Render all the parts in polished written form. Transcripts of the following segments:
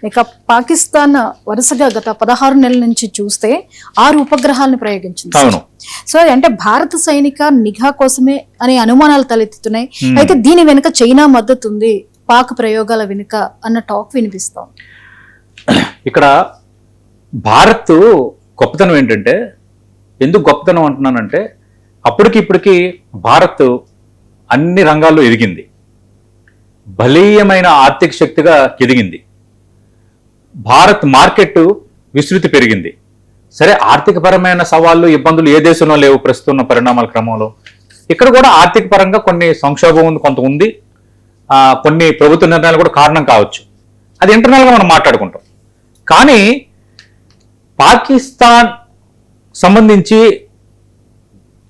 ఇక పాకిస్తాన్ వరుసగా గత 16 నెలల నుంచి చూస్తే 6 ఉపగ్రహాలను ప్రయోగించింది. సో అంటే భారత సైనిక నిఘా కోసమే అనే అనుమానాలు తలెత్తుతున్నాయి. అయితే దీని వెనుక చైనా మద్దతు ఉంది, పాక్ ప్రయోగాల వెనుక అన్న టాక్ వినిపిస్తాం. ఇక్కడ భారత్ గొప్పతనం ఏంటంటే, ఎందుకు గొప్పతనం అంటున్నానంటే, అప్పటికి భారత్ అన్ని రంగాల్లో ఎదిగింది, బలీయమైన ఆర్థిక శక్తిగా ఎదిగింది. భారత్ మార్కెట్ విస్తృతి పెరిగింది. సరే, ఆర్థికపరమైన సవాళ్ళు ఇబ్బందులు ఏ దేశంలో లేవు ప్రస్తుతం పరిణామాల క్రమంలో. ఇక్కడ కూడా ఆర్థిక పరంగా కొన్ని సంక్షోభం ఉంది, కొంత ఉంది. కొన్ని ప్రభుత్వ నిర్ణయాలు కూడా కారణం కావచ్చు. అది ఇంటర్నల్గా మనం మాట్లాడుకుంటాం. కానీ పాకిస్తాన్ సంబంధించి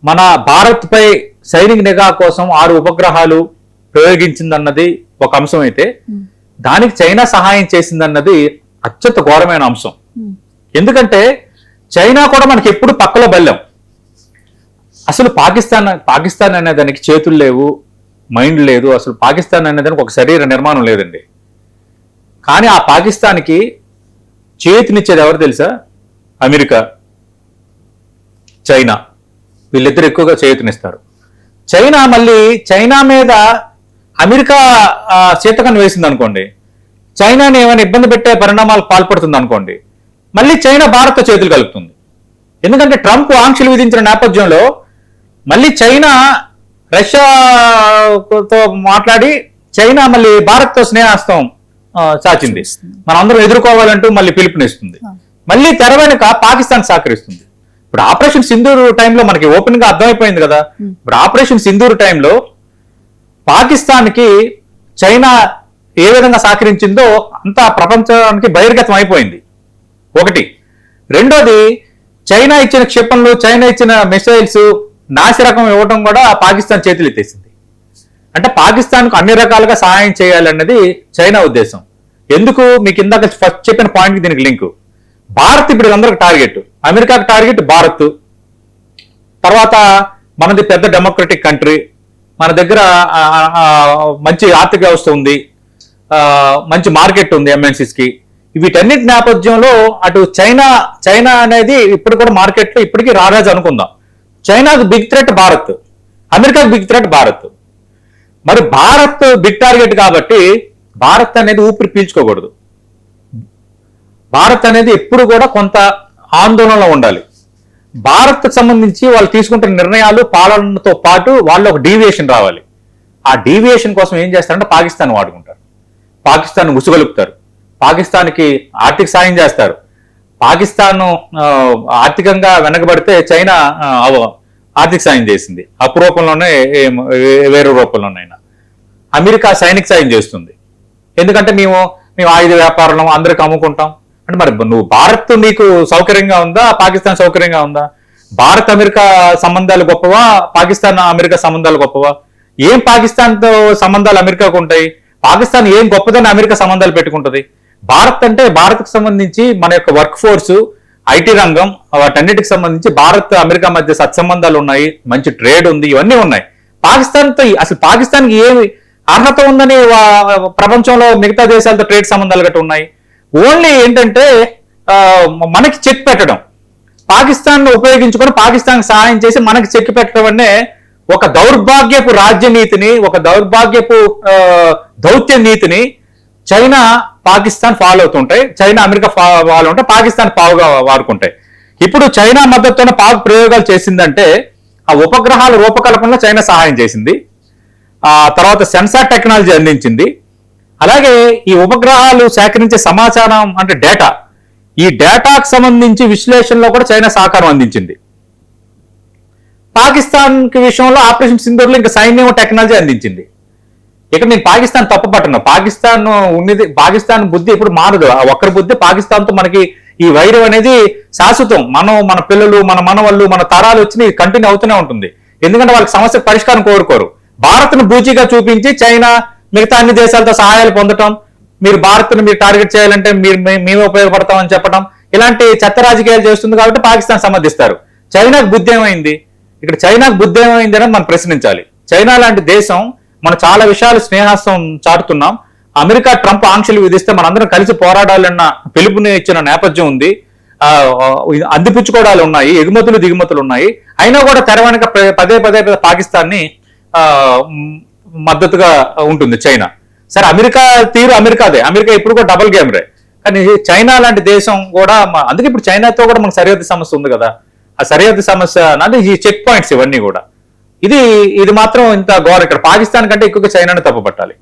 మన భారత్పై సైనిక నిఘా కోసం 6 ఉపగ్రహాలు ప్రయోగించిందన్నది ఒక అంశం అయితే, దానికి చైనా సహాయం చేసిందన్నది అత్యంత ఘోరమైన అంశం. ఎందుకంటే చైనా కూడా మనకి ఎప్పుడు పక్కలో బెల్లం. అసలు పాకిస్తాన్ అనే దానికి చేతులు లేవు, మైండ్ లేదు. అసలు పాకిస్తాన్ అనే దానికి ఒక శరీర నిర్మాణం లేదండి. కానీ ఆ పాకిస్తాన్కి చేతినిచ్చేది ఎవరు తెలుసా? America, China. వీళ్ళిద్దరు ఎక్కువగా చేతినిస్తారు. చైనా మీద అమెరికా చేతకన్ను వేసింది అనుకోండి, చైనాని ఏమైనా ఇబ్బంది పెట్టే పరిణామాలు పాల్పడుతుంది అనుకోండి, మళ్ళీ చైనా భారత్తో చేతులు కలుపుతుంది. ఎందుకంటే ట్రంప్ ఆంక్షలు విధించిన నేపథ్యంలో మళ్ళీ చైనా రష్యాతో మాట్లాడి చైనా మళ్ళీ భారత్తో స్నేహాస్తం చాచింది. మనందరం ఎదుర్కోవాలంటూ మళ్ళీ పిలుపునిస్తుంది. మళ్ళీ తెర వెనుక పాకిస్తాన్ సహకరిస్తుంది. ఇప్పుడు ఆపరేషన్ సింధూర్ టైంలో మనకి ఓపెన్ గా అర్థమైపోయింది కదా. ఇప్పుడు ఆపరేషన్ సింధూర్ టైంలో పాకిస్తాన్కి చైనా ఏ విధంగా సహకరించిందో అంతా ప్రపంచానికి బహిర్గతం అయిపోయింది. ఒకటి. రెండోది, చైనా ఇచ్చిన క్షిపణులు, చైనా ఇచ్చిన మిసైల్స్ నాసిరకం ఇవ్వడం కూడా పాకిస్తాన్ చేతులు ఎత్తేసింది. అంటే పాకిస్తాన్కు అన్ని రకాలుగా సహాయం చేయాలన్నది చైనా ఉద్దేశం. ఎందుకు? మీకు ఇందాక ఫస్ట్ చెప్పిన పాయింట్కి దీనికి లింక్. భారత్ ఇప్పుడు అందరికి టార్గెట్, అమెరికాకి టార్గెట్ భారత్. తర్వాత మనది పెద్ద డెమోక్రటిక్ కంట్రీ, మన దగ్గర మంచి ఆర్థిక వ్యవస్థ ఉంది, మంచి మార్కెట్ ఉంది ఎంఎన్సీస్కి. వీటన్నిటి నేపథ్యంలో అటు చైనా అనేది ఇప్పుడు కూడా మార్కెట్లో ఇప్పటికీ రారాజు అనుకుందాం. చైనాకు బిగ్ థ్రెట్ భారత్, అమెరికాకు బిగ్ థ్రెట్ భారత్. మరి భారత్ బిగ్ టార్గెట్ కాబట్టి భారత్ అనేది ఊపిరి పీల్చుకోకూడదు. భారత్ అనేది ఎప్పుడు కూడా కొంత ఆందోళనలో ఉండాలి. భారత్కు సంబంధించి వాళ్ళు తీసుకుంటున్న నిర్ణయాలు, పాలనతో పాటు వాళ్ళు ఒక డీవియేషన్ రావాలి. ఆ డీవియేషన్ కోసం ఏం చేస్తారంటే పాకిస్తాన్ వాడుకుంటారు, పాకిస్తాన్ ముసుగొలుపుతారు, పాకిస్తాన్కి ఆర్థిక సాయం చేస్తారు. పాకిస్తాన్ ఆర్థికంగా వెనకబడితే చైనా ఆర్థిక సాయం చేసింది, అప్పు రూపంలోనే వేరే రూపంలోనైనా. అమెరికా సైనిక సాయం చేస్తుంది. ఎందుకంటే మేము ఆయుధ వ్యాపారంలో అందరికి అమ్ముకుంటాం. అంటే మరి నువ్వు భారత్ నీకు సౌకర్యంగా ఉందా, పాకిస్తాన్ సౌకర్యంగా ఉందా? భారత్ అమెరికా సంబంధాలు గొప్పవా, పాకిస్తాన్ అమెరికా సంబంధాలు గొప్పవా? ఏం పాకిస్తాన్తో సంబంధాలు అమెరికాకు ఉంటాయి? పాకిస్తాన్ ఏం గొప్పదని అమెరికా సంబంధాలు పెట్టుకుంటుంది? భారత్ అంటే భారత్కు సంబంధించి మన యొక్క వర్క్ ఫోర్స్, ఐటీ రంగం, వాటన్నిటికి సంబంధించి భారత్ అమెరికా మధ్య సత్సంబంధాలు ఉన్నాయి, మంచి ట్రేడ్ ఉంది, ఇవన్నీ ఉన్నాయి. పాకిస్తాన్తో అసలు పాకిస్తాన్కి ఏమి అర్హత ఉందని ప్రపంచంలో మిగతా దేశాలతో ట్రేడ్ సంబంధాలు గట్రా ఉన్నాయి? ఓన్లీ ఏంటంటే మనకి చెక్ పెట్టడం, పాకిస్తాన్ ఉపయోగించుకొని పాకిస్తాన్ సహాయం చేసి మనకి చెక్ పెట్టడం అనే ఒక దౌర్భాగ్యపు రాజ్య నీతిని, ఒక దౌర్భాగ్యపు దౌత్య నీతిని చైనా, పాకిస్తాన్ ఫాలో అవుతుంటాయి. చైనా, అమెరికా ఫాలో ఉంటాయి, పాకిస్తాన్ పావుగా వాడుకుంటాయి. ఇప్పుడు చైనా మద్దతుతో పాక్ ప్రయోగాలు చేసిందంటే ఆ ఉపగ్రహాల రూపకల్పనలో చైనా సహాయం చేసింది. తర్వాత సెన్సార్ టెక్నాలజీ అందించింది. అలాగే ఈ ఉపగ్రహాలు సేకరించే సమాచారం అంటే డేటా, ఈ డేటాకు సంబంధించి విశ్లేషణలో కూడా చైనా సహకారం అందించింది. పాకిస్తాన్ విషయంలో ఆపరేషన్ సింధూర్లో ఇంకా సైన్యం టెక్నాలజీ అందించింది. ఇక్కడ నేను పాకిస్తాన్ తప్పుపట్టను. పాకిస్తాన్ బుద్ధి ఇప్పుడు మారదు. ఒక్కరి బుద్ధి పాకిస్తాన్తో మనకి ఈ వైరం అనేది శాశ్వతం. మన పిల్లలు, మన మనవళ్ళు, మన తరాలు వచ్చి కంటిన్యూ అవుతూనే ఉంటుంది. ఎందుకంటే వాళ్ళకి సమస్య పరిష్కారం కోరుకోరు. భారత్ను బూచిగా చూపించి చైనా మిగతా అన్ని దేశాలతో సహాయాలు పొందటం, మీరు భారత్ను మీరు టార్గెట్ చేయాలంటే మేమే ఉపయోగపడతామని చెప్పడం, ఇలాంటి చెత్త రాజకీయాలు చేస్తుంది. కాబట్టి పాకిస్తాన్ సమర్థిస్తారు. చైనాకు బుద్ధి ఏమైంది? ఇక్కడ చైనాకు బుద్ధి ఏమైంది అనేది మనం ప్రశ్నించాలి. చైనా లాంటి దేశం మనం చాలా విషయాలు స్నేహాస్తం చాటుతున్నాం, అమెరికా ట్రంప్ ఆంక్షలు విధిస్తే మనందరం కలిసి పోరాడాలన్న పిలుపుని ఇచ్చిన నేపథ్యం ఉంది. అందిపుచ్చుకోవడాలు ఉన్నాయి, ఎగుమతులు దిగుమతులు ఉన్నాయి. అయినా కూడా తెర వెనక పదే పదే పాకిస్తాన్ ని మద్దతుగా ఉంటుంది చైనా. సరే అమెరికా తీరు అమెరికాదే, అమెరికా ఇప్పుడు కూడా డబుల్ గేమ్ రే. కానీ చైనా లాంటి దేశం కూడా అందుకే ఇప్పుడు చైనాతో కూడా మనకు సరిహద్దు సమస్య ఉంది కదా. ఆ సరిహద్దు సమస్య అంటే ఈ చెక్ పాయింట్స్ ఇవన్నీ కూడా ఇది మాత్రం ఇంత ఘోరం. ఇక్కడ పాకిస్తాన్ కంటే ఎక్కువగా చైనాని తప్పుపట్టాలి.